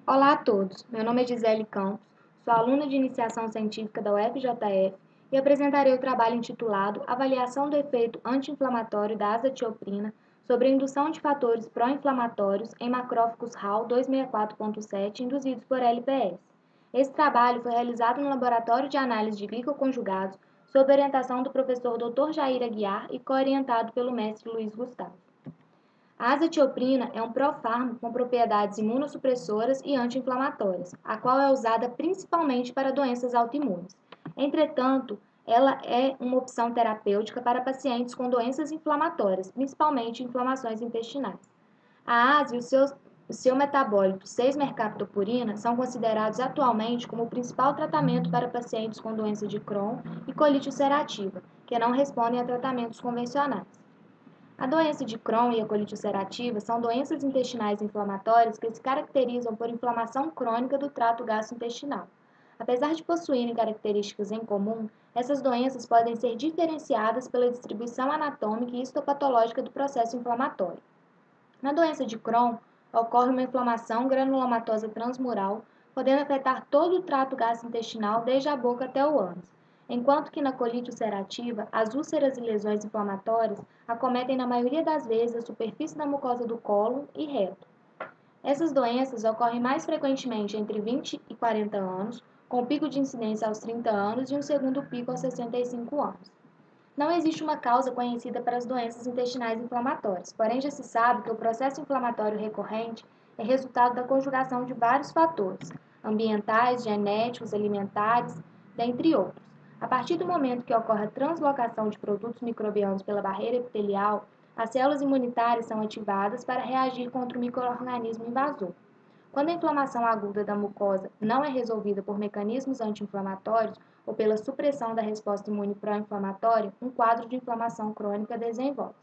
Olá a todos, meu nome é Gisele Campos, sou aluna de iniciação científica da UFJF e apresentarei o trabalho intitulado Avaliação do efeito anti-inflamatório da azatioprina sobre a indução de fatores pró-inflamatórios em macrófagos HAL 264.7 induzidos por LPS. Esse trabalho foi realizado no Laboratório de Análise de Glicoconjugados sob orientação do professor Dr. Jair Aguiar e co-orientado pelo mestre Luiz Gustavo. A azatioprina é um profármaco com propriedades imunossupressoras e anti-inflamatórias, a qual é usada principalmente para doenças autoimunes. Entretanto, ela é uma opção terapêutica para pacientes com doenças inflamatórias, principalmente inflamações intestinais. A ASE e o seu metabólito 6-mercaptopurina são considerados atualmente como o principal tratamento para pacientes com doença de Crohn e colite ulcerativa, que não respondem a tratamentos convencionais. A doença de Crohn e a colite ulcerativa são doenças intestinais inflamatórias que se caracterizam por inflamação crônica do trato gastrointestinal. Apesar de possuírem características em comum, essas doenças podem ser diferenciadas pela distribuição anatômica e histopatológica do processo inflamatório. Na doença de Crohn, ocorre uma inflamação granulomatosa transmural, podendo afetar todo o trato gastrointestinal desde a boca até o ânus, enquanto que na colite ulcerativa, as úlceras e lesões inflamatórias acometem na maioria das vezes a superfície da mucosa do cólon e reto. Essas doenças ocorrem mais frequentemente entre 20 e 40 anos, com pico de incidência aos 30 anos e um segundo pico aos 65 anos. Não existe uma causa conhecida para as doenças intestinais inflamatórias, porém já se sabe que o processo inflamatório recorrente é resultado da conjugação de vários fatores, ambientais, genéticos, alimentares, dentre outros. A partir do momento que ocorre a translocação de produtos microbianos pela barreira epitelial, as células imunitárias são ativadas para reagir contra o micro-organismo invasor. Quando a inflamação aguda da mucosa não é resolvida por mecanismos anti-inflamatórios ou pela supressão da resposta imune pró-inflamatória, um quadro de inflamação crônica desenvolve-se.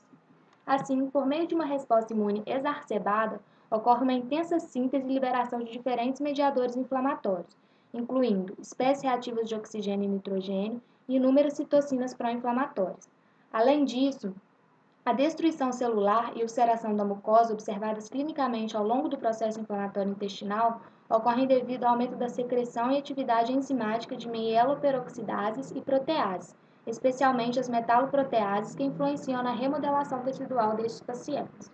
Assim, por meio de uma resposta imune exacerbada, ocorre uma intensa síntese e liberação de diferentes mediadores inflamatórios, incluindo espécies reativas de oxigênio e nitrogênio e inúmeras citocinas pró-inflamatórias. Além disso, a destruição celular e ulceração da mucosa observadas clinicamente ao longo do processo inflamatório intestinal ocorrem devido ao aumento da secreção e atividade enzimática de mieloperoxidases e proteases, especialmente as metaloproteases que influenciam na remodelação tecidual destes pacientes.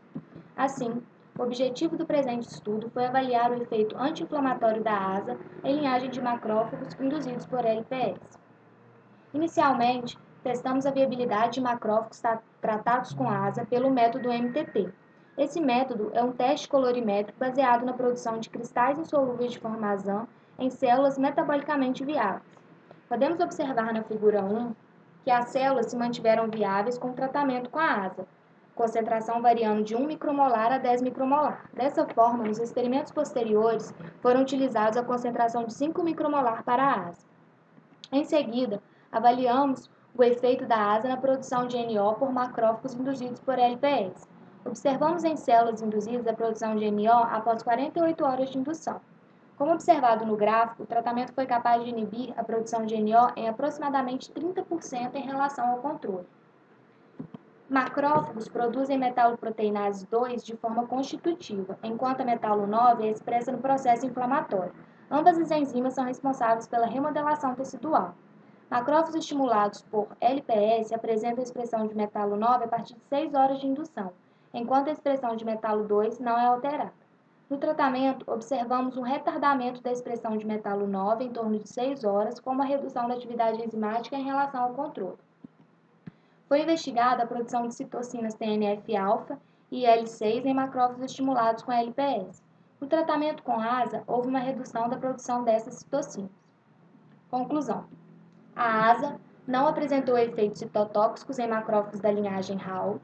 Assim, o objetivo do presente estudo foi avaliar o efeito anti-inflamatório da ASA em linhagem de macrófagos induzidos por LPS. Inicialmente, testamos a viabilidade de macrófagos tratados com ASA pelo método MTT. Esse método é um teste colorimétrico baseado na produção de cristais insolúveis de formazan em células metabolicamente viáveis. Podemos observar na figura 1 que as células se mantiveram viáveis com o tratamento com a ASA, concentração variando de 1 micromolar a 10 micromolar. Dessa forma, nos experimentos posteriores, foram utilizados a concentração de 5 micromolar para a ASA. Em seguida, avaliamos o efeito da ASA na produção de NO por macrófagos induzidos por LPS. Observamos em células induzidas a produção de NO após 48 horas de indução. Como observado no gráfico, o tratamento foi capaz de inibir a produção de NO em aproximadamente 30% em relação ao controle. Macrófagos produzem metaloproteinase 2 de forma constitutiva, enquanto a metalo 9 é expressa no processo inflamatório. Ambas as enzimas são responsáveis pela remodelação tecidual. Macrófagos estimulados por LPS apresentam a expressão de metalo 9 a partir de 6 horas de indução, enquanto a expressão de metalo 2 não é alterada. No tratamento, observamos um retardamento da expressão de metalo 9 em torno de 6 horas, com uma redução da atividade enzimática em relação ao controle. Foi investigada a produção de citocinas TNF-alfa e L6 em macrófagos estimulados com LPS. No tratamento com ASA, houve uma redução da produção dessas citocinas. Conclusão: a ASA não apresentou efeitos citotóxicos em macrófagos da linhagem HAL.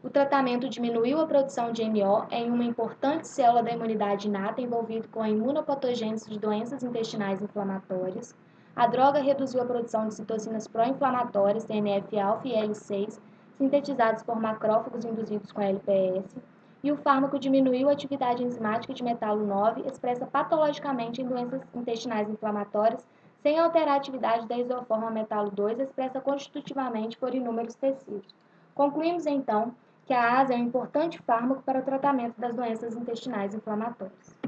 O tratamento diminuiu a produção de NO em uma importante célula da imunidade inata envolvida com a imunopatogênese de doenças intestinais inflamatórias. A droga reduziu a produção de citocinas pró-inflamatórias, TNF-alfa e L6, sintetizadas por macrófagos induzidos com LPS. E o fármaco diminuiu a atividade enzimática de metalo 9, expressa patologicamente em doenças intestinais inflamatórias, sem alterar a atividade da isoforma metalo 2, expressa constitutivamente por inúmeros tecidos. Concluímos, então, que a ASA é um importante fármaco para o tratamento das doenças intestinais inflamatórias.